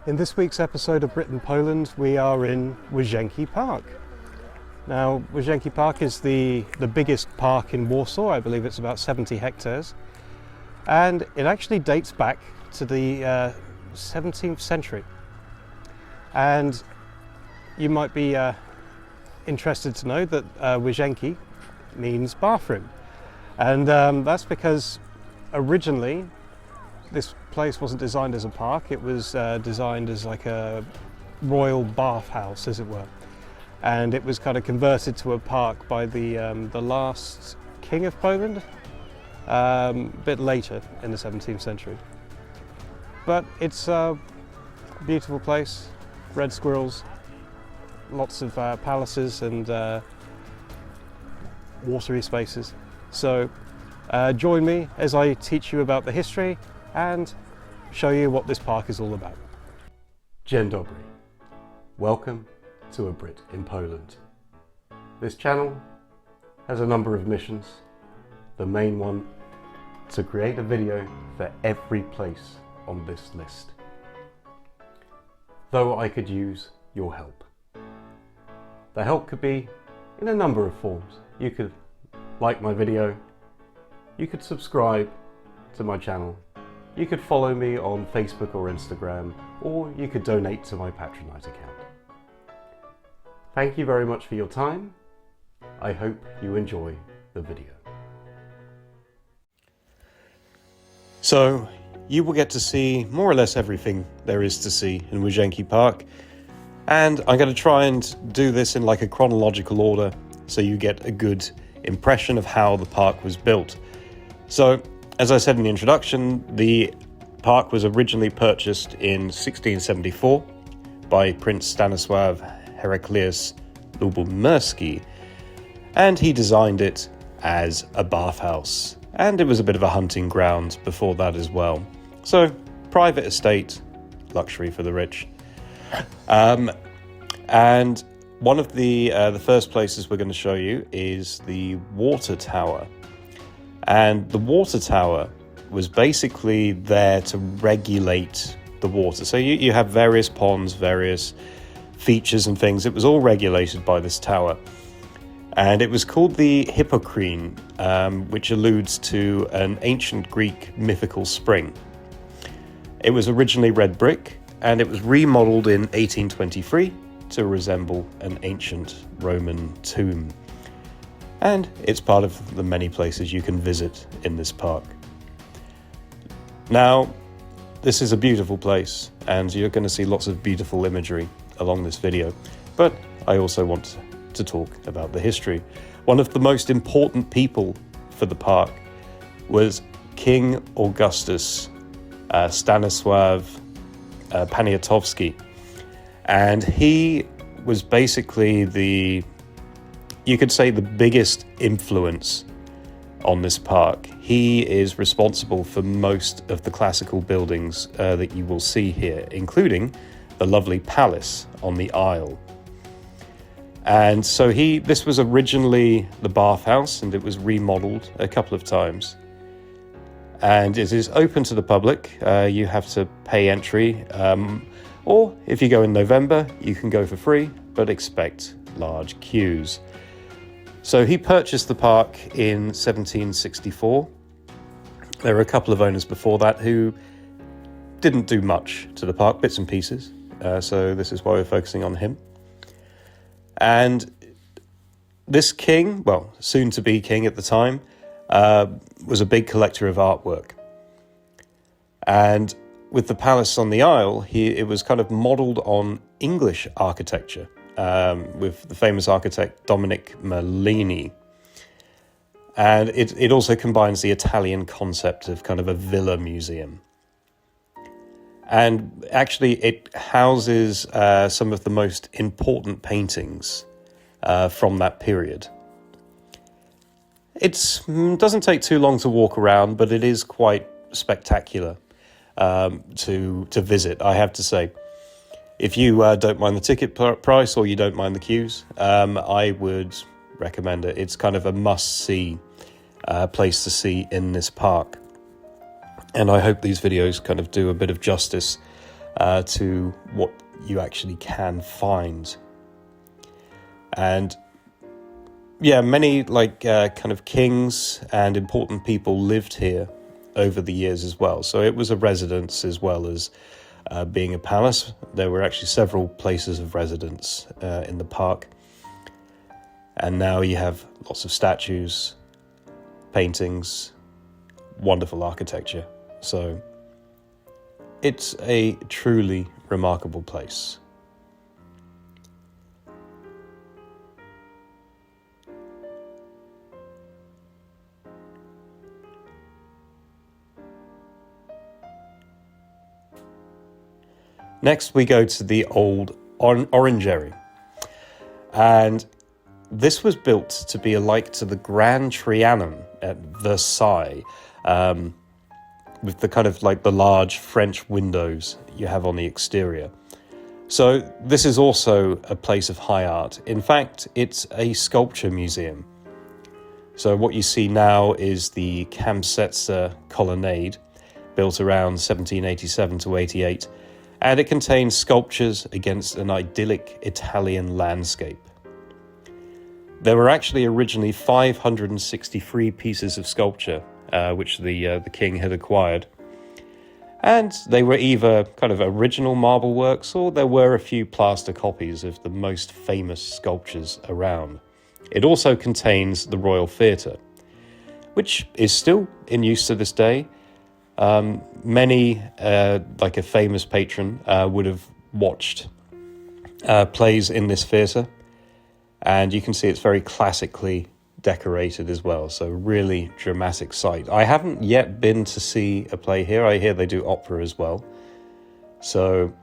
In this week's episode of Brit in Poland, we are in Łazienki Park. Now, Łazienki Park is the biggest park in Warsaw. I believe it's about 70 hectares. And it actually dates back to the 17th century. And you might be interested to know that Łazienki means bathroom. And that's because originally this place wasn't designed as a park, it was designed as like a royal bathhouse, as it were. And it was kind of converted to a park by the last king of Poland, a bit later in the 17th century. But it's a beautiful place, red squirrels, lots of palaces and watery spaces. So join me as I teach you about the history and show you what this park is all about. Dzień dobry. Welcome to A Brit in Poland. This channel has a number of missions. The main one, to create a video for every place on this list. Though I could use your help. The help could be in a number of forms. You could like my video, you could subscribe to my channel, you could follow me on Facebook or Instagram, or you could donate to my Patronite account. Thank you very much for your time. I hope you enjoy the video. So, you will get to see more or less everything there is to see in Łazienki Park, and I'm going to try and do this in like a chronological order so you get a good impression of how the park was built. So, as I said in the introduction, the park was originally purchased in 1674 by Prince Stanisław Heraclius Lubomirski, and he designed it as a bathhouse, and it was a bit of a hunting ground before that as well. So, private estate, luxury for the rich. And one of the first places we're going to show you is the water tower. And the water tower was basically there to regulate the water. So you have various ponds, various features and things. It was all regulated by this tower. And it was called the Hippocrene, which alludes to an ancient Greek mythical spring. It was originally red brick, and it was remodeled in 1823 to resemble an ancient Roman tomb. And it's part of the many places you can visit in this park. Now, this is a beautiful place, and you're going to see lots of beautiful imagery along this video, but I also want to talk about the history. One of the most important people for the park was King Augustus Stanisław Poniatowski, and he was basically you could say the biggest influence on this park. He is responsible for most of the classical buildings that you will see here, including the lovely palace on the Isle. And so this was originally the bathhouse, and it was remodeled a couple of times. And it is open to the public. You have to pay entry, or if you go in November, you can go for free, but expect large queues. So he purchased the park in 1764. There were a couple of owners before that who didn't do much to the park, bits and pieces. So this is why we're focusing on him. And this king, well, soon to be king at the time, was a big collector of artwork. And with the palace on the Isle, it was kind of modelled on English architecture, with the famous architect Dominic Merlini. And it also combines the Italian concept of kind of a villa museum. And actually it houses some of the most important paintings from that period. It doesn't take too long to walk around, but it is quite spectacular to visit, I have to say. If you don't mind the ticket price or you don't mind the queues, I would recommend it. It's kind of a must-see place to see in this park. And I hope these videos kind of do a bit of justice to what you actually can find. And yeah, many kind of kings and important people lived here over the years as well. So it was a residence as well as being a palace. There were actually several places of residence in the park. And now you have lots of statues, paintings, wonderful architecture. So it's a truly remarkable place. Next, we go to the old orangery. And this was built to be alike to the Grand Trianon at Versailles, with the kind of the large French windows you have on the exterior. So this is also a place of high art. In fact, it's a sculpture museum. So what you see now is the Capsule colonnade, built around 1787 to 88, and it contains sculptures against an idyllic Italian landscape. There were actually originally 563 pieces of sculpture, which the king had acquired. And they were either kind of original marble works, or there were a few plaster copies of the most famous sculptures around. It also contains the Royal Theatre, which is still in use to this day. Many, like a famous patron, would have watched plays in this theatre, and you can see it's very classically decorated as well, so really dramatic sight. I haven't yet been to see a play here. I hear they do opera as well, so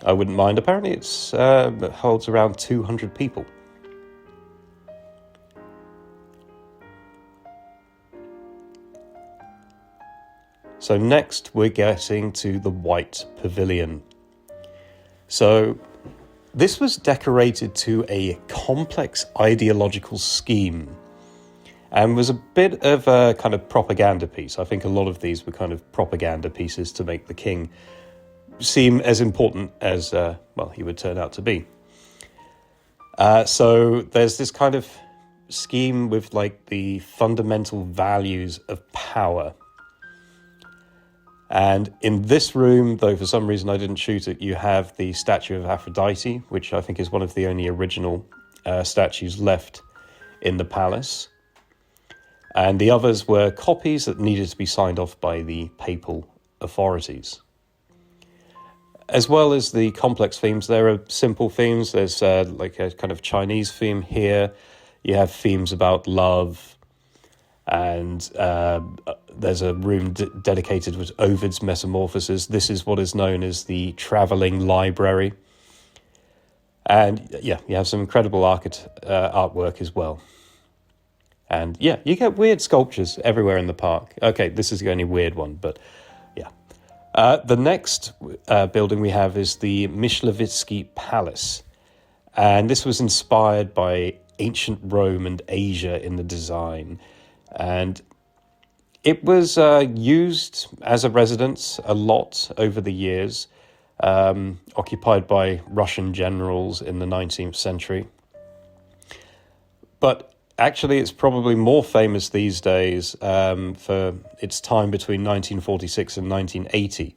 I wouldn't mind. Apparently it holds around 200 people. So next we're getting to the White Pavilion. So this was decorated to a complex ideological scheme and was a bit of a kind of propaganda piece. I think a lot of these were kind of propaganda pieces to make the king seem as important as, he would turn out to be. So there's this kind of scheme with the fundamental values of power. And in this room, though for some reason I didn't shoot it, you have the statue of Aphrodite, which I think is one of the only original statues left in the palace. And the others were copies that needed to be signed off by the papal authorities. As well as the complex themes, there are simple themes. There's a kind of Chinese theme here. You have themes about love, and there's a room dedicated with Ovid's Metamorphoses. This is what is known as the travelling library. And yeah, you have some incredible artwork as well. And yeah, you get weird sculptures everywhere in the park. Okay, this is the only weird one, but yeah. The next building we have is the Myśliwski Palace. And this was inspired by ancient Rome and Asia in the design. And it was used as a residence a lot over the years, occupied by Russian generals in the 19th century. But actually, it's probably more famous these days for its time between 1946 and 1980.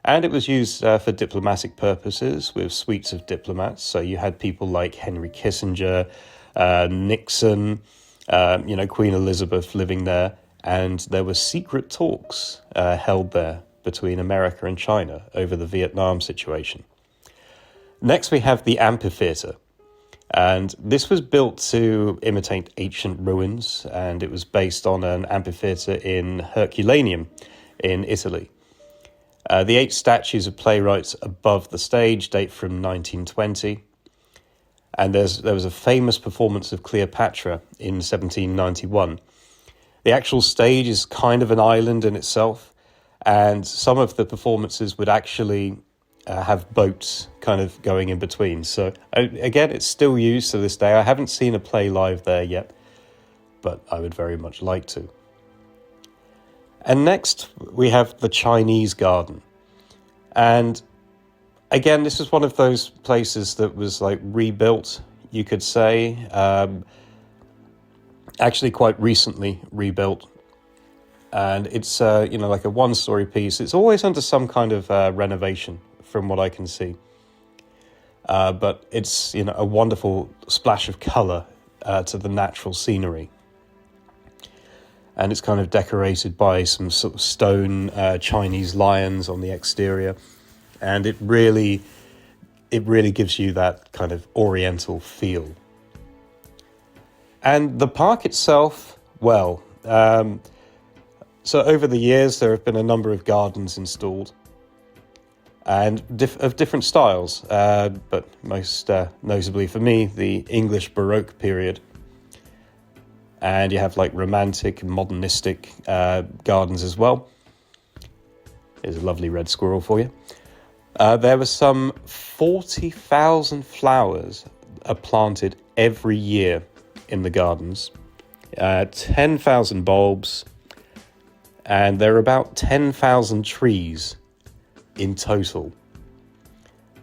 And it was used for diplomatic purposes with suites of diplomats. So you had people like Henry Kissinger, Nixon, Queen Elizabeth living there. And there were secret talks held there between America and China over the Vietnam situation. Next, we have the Amphitheater. And this was built to imitate ancient ruins, and it was based on an amphitheater in Herculaneum in Italy. The 8 statues of playwrights above the stage date from 1920, and there was a famous performance of Cleopatra in 1791. The actual stage is kind of an island in itself, and some of the performances would actually have boats kind of going in between. So again, it's still used to this day. I haven't seen a play live there yet, but I would very much like to. And next we have the Chinese Garden. And Again, this is one of those places that was like rebuilt, you could say. Actually quite recently rebuilt. And it's, like a one-story piece. It's always under some kind of renovation, from what I can see. But it's, a wonderful splash of colour to the natural scenery. And it's kind of decorated by some sort of stone Chinese lions on the exterior. And it really gives you that kind of oriental feel. And the park itself, well, so over the years there have been a number of gardens installed, and of different styles, but most notably for me, the English Baroque period. And you have like romantic and modernistic gardens as well. Here's a lovely red squirrel for you. There were some 40,000 flowers are planted every year in the gardens, 10,000 bulbs, and there are about 10,000 trees in total.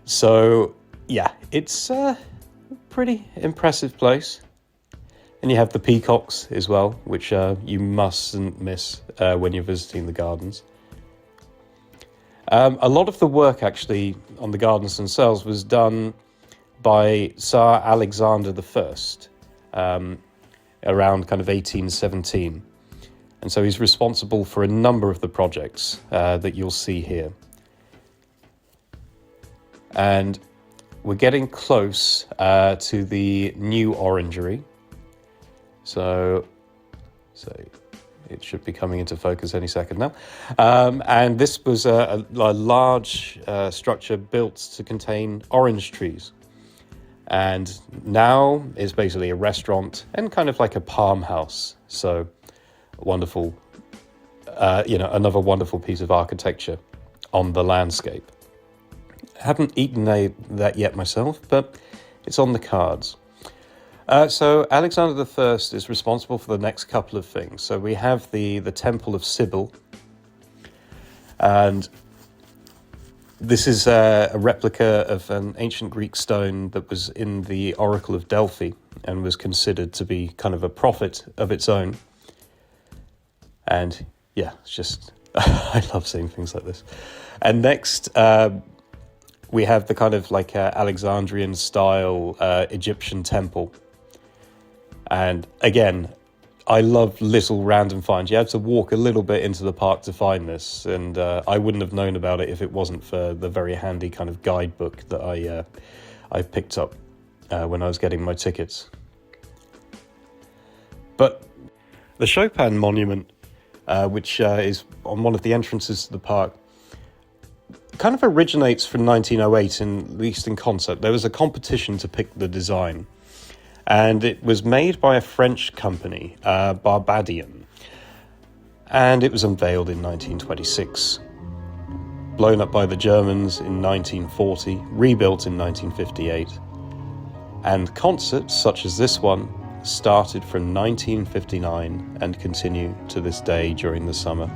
So, yeah, it's a pretty impressive place. And you have the peacocks as well, which you mustn't miss when you're visiting the gardens. A lot of the work, actually, on the gardens themselves was done by Tsar Alexander I, around kind of 1817. And so he's responsible for a number of the projects that you'll see here. And we're getting close to the new orangery. So it should be coming into focus any second now. And this was a large structure built to contain orange trees. And now it's basically a restaurant and kind of like a palm house. So wonderful, another wonderful piece of architecture on the landscape. I haven't eaten that yet myself, but it's on the cards. So Alexander I is responsible for the next couple of things. So we have the Temple of Sybil, and this is a replica of an ancient Greek stone that was in the Oracle of Delphi and was considered to be kind of a prophet of its own. And yeah, it's just, I love seeing things like this. And next, we have the kind of like Alexandrian style Egyptian temple. And again, I love little random finds. You had to walk a little bit into the park to find this, and I wouldn't have known about it if it wasn't for the very handy kind of guidebook that I picked up when I was getting my tickets. But the Chopin Monument, which is on one of the entrances to the park, kind of originates from 1908, at least in concept. There was a competition to pick the design. And it was made by a French company, Barbadian. And it was unveiled in 1926. Blown up by the Germans in 1940, rebuilt in 1958. And concerts such as this one started from 1959 and continue to this day during the summer.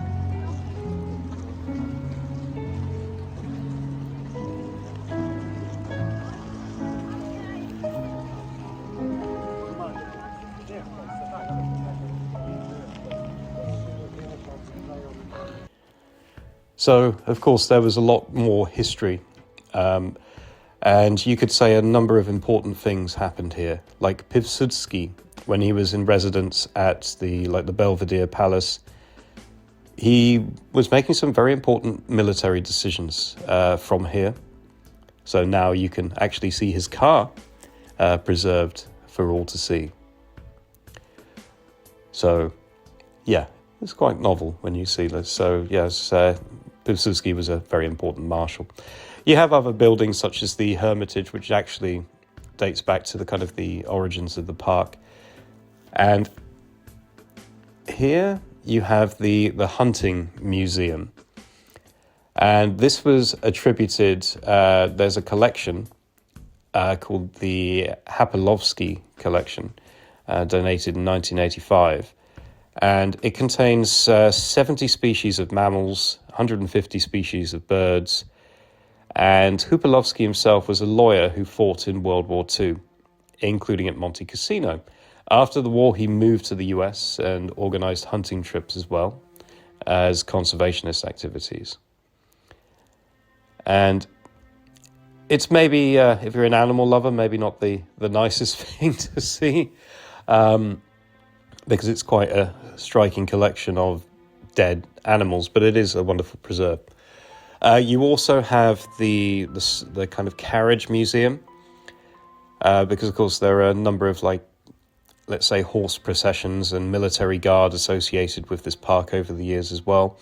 So, of course, there was a lot more history, and you could say a number of important things happened here. Like Piłsudski, when he was in residence at the Belvedere Palace, he was making some very important military decisions from here. So now you can actually see his car preserved for all to see. So, yeah, it's quite novel when you see this. So, yes, Piłsudski was a very important marshal. You have other buildings such as the Hermitage, which actually dates back to the kind of the origins of the park. And here you have the Hunting Museum. And this was attributed, there's a collection called the Hapelovsky collection, donated in 1985. And it contains 70 species of mammals, 150 species of birds, And Hupalovsky himself was a lawyer who fought in World War II, including at Monte Cassino. After the war, he moved to the US and organized hunting trips as well as conservationist activities. And it's maybe, if you're an animal lover, maybe not the nicest thing to see, because it's quite a striking collection of dead animals, but it is a wonderful preserve. You also have the kind of carriage museum, because of course there are a number of, like, let's say, horse processions and military guard associated with this park over the years as well.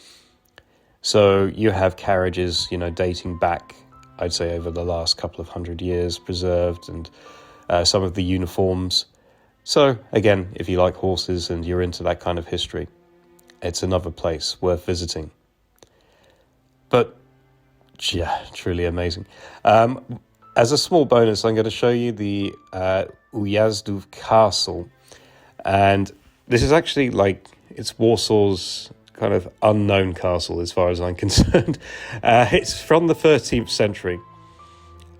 So you have carriages, dating back, I'd say, over the last couple of 100 years preserved, and some of the uniforms. So again, if you like horses and you're into that kind of history, it's another place worth visiting. But yeah, truly amazing. As a small bonus, I'm going to show you the Ujazdów Castle. And this is actually, it's Warsaw's kind of unknown castle as far as I'm concerned. It's from the 13th century.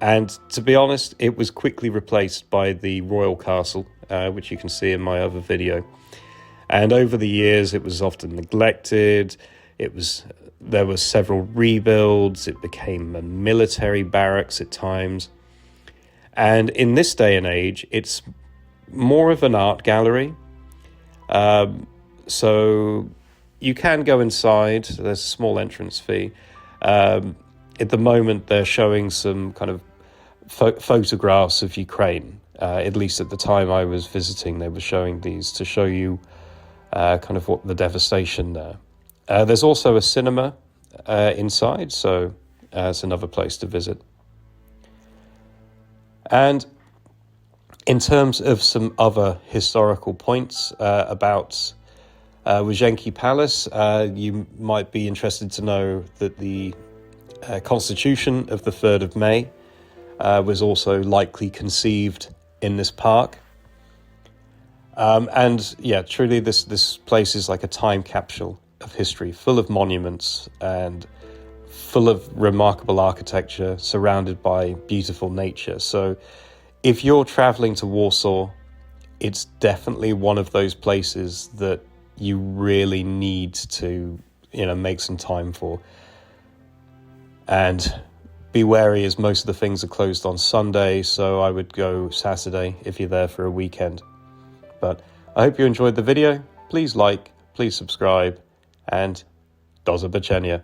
And to be honest, it was quickly replaced by the royal castle, which you can see in my other video. And over the years, it was often neglected. There were several rebuilds. It became a military barracks at times. And in this day and age, it's more of an art gallery. So you can go inside. There's a small entrance fee. At the moment, they're showing some kind of photographs of Ukraine. At least at the time I was visiting, they were showing these to show you kind of what the devastation there. There's also a cinema inside, so it's another place to visit. And in terms of some other historical points about Łazienki Palace, you might be interested to know that the Constitution of the 3rd of May was also likely conceived in this park. And yeah, truly this place is like a time capsule of history, full of monuments and full of remarkable architecture, surrounded by beautiful nature. So if you're traveling to Warsaw, it's definitely one of those places that you really need to, make some time for. And be wary, as most of the things are closed on Sunday, so I would go Saturday if you're there for a weekend. But I hope you enjoyed the video. Please like, please subscribe, and do zobaczenia.